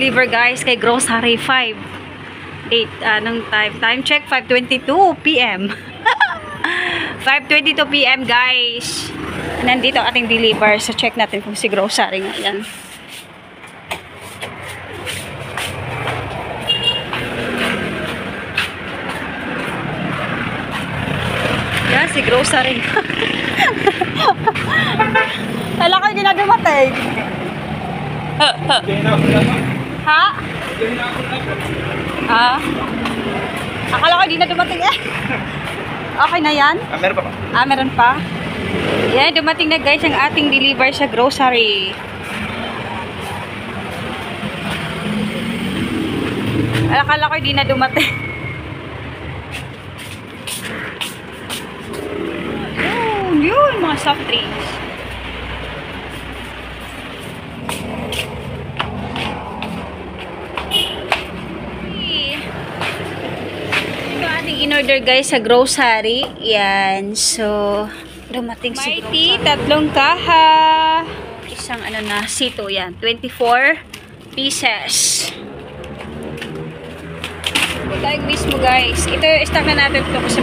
nagpa-deliver guys kay Grocery 5. Anong time? Time check, 5:22 PM. 5:22 PM guys. Nandito ating deliver. So check natin kung si Grocery nga yan. Yan, si Grocery. Kala ko hindi na dumating. Ha? Akala ko hindi na dumating eh. Okay na yan? Meron pa ba? Meron pa. Yan, dumating na guys ang ating deliver sa grocery. Akala ko hindi na dumating. Yun, mga soft drinks. Ito ating in-order guys sa grocery. Yan. So, dumating si grocery. Tatlong kaha. Isang ano na, sito yan. 24 pieces. Ito tayong mismo guys. Ito yung stock na natin ito kasi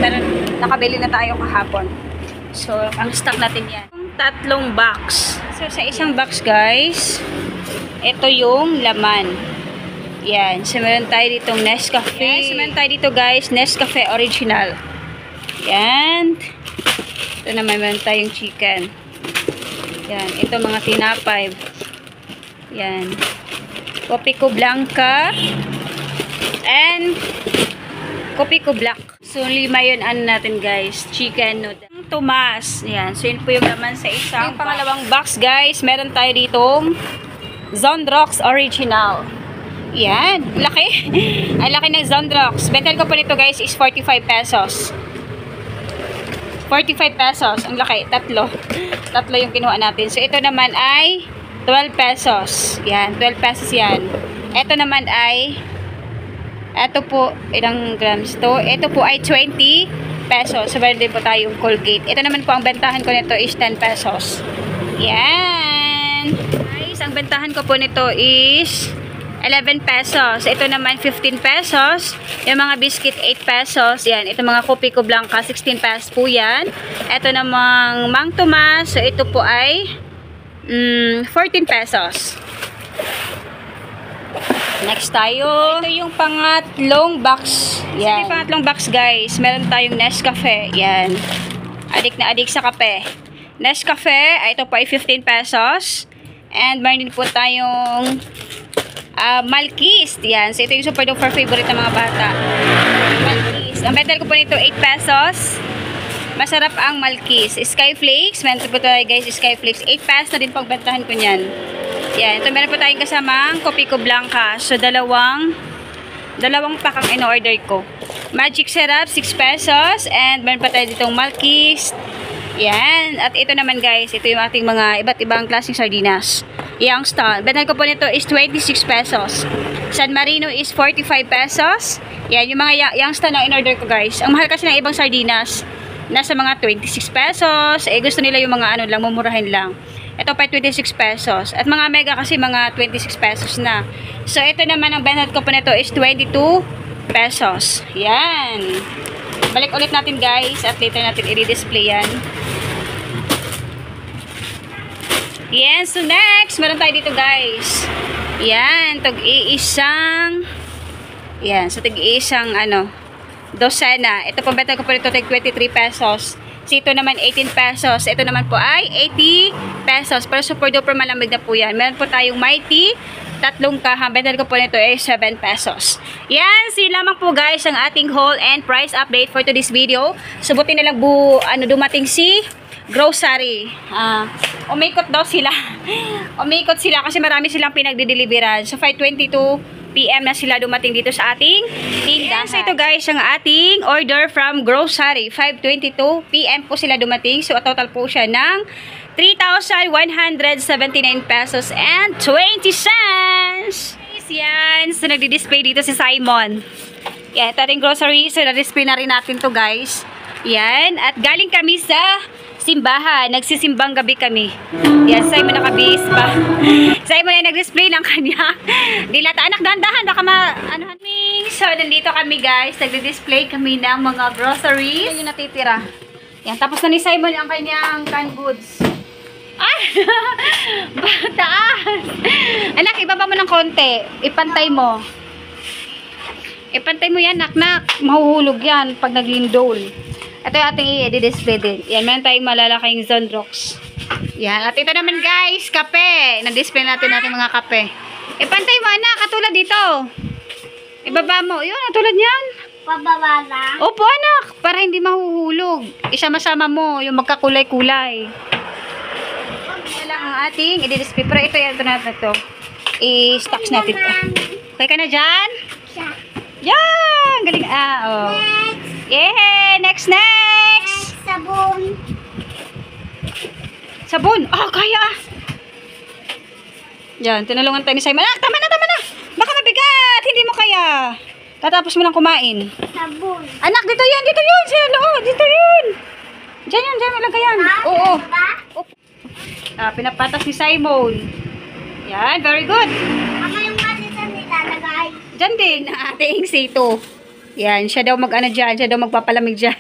nakabili na tayo kahapon. So, ang stock natin yan. Tatlong box. So, sa isang box guys, ito yung laman. Yan. So, meron tayo ditong Nescafe. Yan. So, meron tayo dito guys, Nescafe Original. Yan. Ito naman, meron tayong chicken. Yan. Ito mga tinapay. Yan. Kopiko Blanca. And Kopiko Black. So, 5 yun ano natin guys. Chicken noodle. Tomas. Yan. So, yun po yung laman sa isang. Yung pangalawang box guys, meron tayo ditong Zondrox Original. Yan. Laki. Ang laki ng Zondrox. Bental ko po nito guys is 45 pesos. 45 pesos. Ang laki. Tatlo yung kinuha natin. So, ito naman ay 12 pesos. Yan. 12 pesos yan. Ito naman ay ito po, ilang grams to? Ito po ay 20 pesos. So, meron din po tayong Colgate. Ito naman po, ang bentahan ko nito is 10 pesos. Yan. Guys, ang bentahan ko po nito is 11 pesos. Ito naman 15 pesos. Yung mga biscuit 8 pesos. Yan. Ito mga Kopiko Blanca 16 pesos po yan. Ito namang Mang Tomas. So, ito po ay 14 pesos. Next tayo. Ito yung pangatlong box. Yan. Ito yung pangatlong box guys. Meron tayong Nescafe. Yan. Adik na adik sa kape. Nescafe. Ito po ay 15 pesos. And meron din po tayong Malkis. Yan. So ito yung super duper favorite ng mga bata. Malkis. Ang betel ko po nito 8 pesos. Masarap ang Malkis. Skyflakes. Meron po tayo guys. Skyflakes. 8 pesos na din pagbentahan ko niyan. Yan, ito meron po tayong kasamang Kopiko Blanca. So, dalawang pakang in-order ko. Magic Syrup, 6 pesos. And meron pa tayo ditong Malkis. Yan. At ito naman guys, ito yung ating mga iba't ibang klaseng sardinas. Youngstown. Bental ko po nito is 26 pesos. San Marino is 45 pesos. Yan, yung mga Youngstown na in-order ko guys. Ang mahal kasi ng ibang sardinas, nasa mga 26 pesos. Eh, gusto nila yung mga ano lang, mumurahin lang. Ito pa 26 pesos. At mga mega kasi mga 26 pesos na. So, ito naman ang benefit ko po nito is 22 pesos. Yan. Balik ulit natin guys. At later natin i-display yan. Yan. So, next. Meron tayo dito guys. Yan. Tag-iisang. Yan. So, tag-iisang ano. Dosena. Ito po benefit ko po nito tag 23 pesos. Ito naman 18 pesos. Ito naman po ay 80 pesos. Pero super duper malamig na po yan. Meron po tayong Mighty. Tatlong kaha. Bental ko po nito ay 7 pesos. Yan. So yun lamang po guys ang ating haul and price update for today's video. So buti na lang dumating si grocery. Umikot daw sila. Umikot sila kasi marami silang pinagdideliveran. So 5:22 PM na sila dumating dito sa ating tindahan. So ito guys, ang ating order from grocery. 5:22 PM po sila dumating. So total po siya ng 3,179 pesos and 20 cents. Yan. So nagdi-display dito si Simon. Yan, ito ating grocery. So na-display na rin natin to guys. Yan. At galing kami sa simbahan. Nagsisimbang gabi kami. Yan, Simon nakabihis pa. Simon ay nag-display ng kanya. Dilata, anak, dahan-dahan. Baka anuhan. So, nandito kami guys. Nagdi-display kami ng mga groceries. Yan yung natitira. Yan, tapos na ni Simon ang kanyang canned goods. Ay! Taas! Anak, ibaba mo ng konti. Ipantay mo. Ipantay mo yan, nak-nak. Mahuhulog yan pag naglindol. Ito yung ating i-display din. Yan, meron tayong malalaking Zondrox. Yan. At ito naman guys, kape. Na-display natin mga kape. Ipantay mo, anak. Katulad dito. Ibaba mo. Yun, katulad yan. Pababa na? Opo, anak. Para hindi mahuhulog. Isama-sama mo yung magkakulay-kulay. Yan lang ang ating i-display. Pero ito yan. Ito natin ito. I-stocks natin ito. Okay ka na dyan? Yan! Galing. Oh. Next! Yeah! Next! Sabon! Sabon! Oh, kaya! Yan, tinulungan tayo ni Simon. Ah, tama na! Baka mabigat! Hindi mo kaya. Tatapos mo lang kumain. Sabon! Anak, dito yun! Sa loob! Dito yun! Diyan malagay yan. Oo. Ah, pinapatas ni Simon. Yan, very good. Ako yung matisan nilalagay. Diyan din ang ating sito. Yan, siya daw dyan. Siya daw magpapalamig dyan.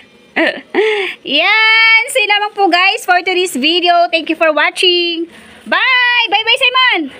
Yan, so lamang po guys for today's video. Thank you for watching. Bye! Bye-bye, Simon!